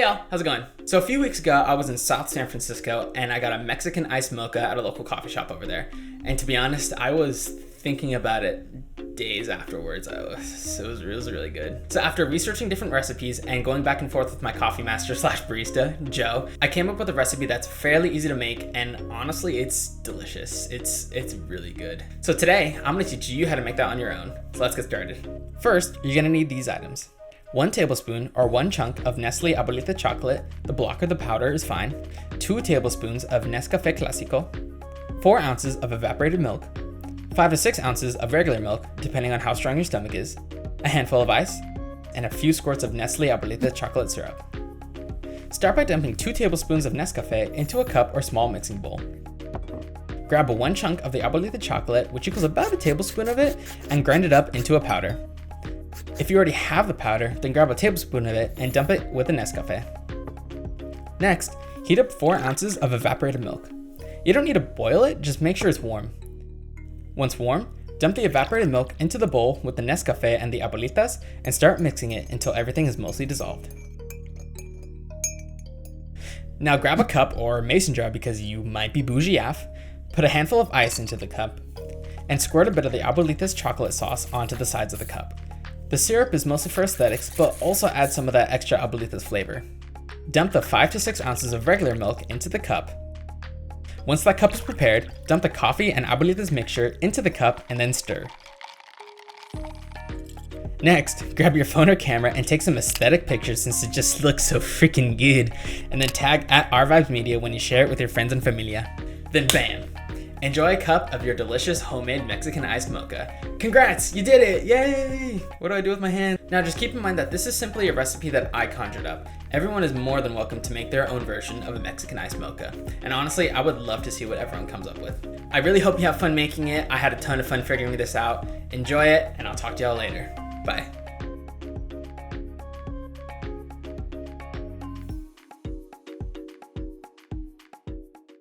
y'all, how's it going? So a few weeks ago, I was in South San Francisco and I got a Mexican Iced Mocha at a local coffee shop over there. And to be honest, I was thinking about it days afterwards. It was really good. So after researching different recipes and going back and forth with my coffee master / barista, Joe, I came up with a recipe that's fairly easy to make, and honestly, it's delicious. It's really good. So today, I'm gonna teach you how to make that on your own. So let's get started. First, you're gonna need these items. 1 tablespoon or 1 chunk of Nestle Abuelita Chocolate, the block or the powder is fine, 2 tablespoons of Nescafé Clásico, 4 ounces of evaporated milk, 5 to 6 ounces of regular milk, depending on how strong your stomach is, a handful of ice, and a few squirts of Nestle Abuelita Chocolate syrup. Start by dumping 2 tablespoons of Nescafé into a cup or small mixing bowl. Grab 1 chunk of the Abuelita Chocolate, which equals about a tablespoon of it, and grind it up into a powder. If you already have the powder, then grab a tablespoon of it and dump it with the Nescafé. Next, heat up 4 ounces of evaporated milk. You don't need to boil it, just make sure it's warm. Once warm, dump the evaporated milk into the bowl with the Nescafé and the Abuelitas and start mixing it until everything is mostly dissolved. Now grab a cup or mason jar because you might be bougie AF, put a handful of ice into the cup, and squirt a bit of the Abuelita's chocolate sauce onto the sides of the cup. The syrup is mostly for aesthetics, but also adds some of that extra Abuelita's flavor. Dump the 5 to 6 ounces of regular milk into the cup. Once that cup is prepared, dump the coffee and Abuelita's mixture into the cup and then stir. Next, grab your phone or camera and take some aesthetic pictures since it just looks so freaking good, and then tag at @OurVibesMedia when you share it with your friends and familia. Then bam! Enjoy a cup of your delicious homemade Mexican Iced Mocha. Congrats, you did it, yay! What do I do with my hand? Now just keep in mind that this is simply a recipe that I conjured up. Everyone is more than welcome to make their own version of a Mexican Iced Mocha. And honestly, I would love to see what everyone comes up with. I really hope you have fun making it. I had a ton of fun figuring this out. Enjoy it, and I'll talk to y'all later. Bye.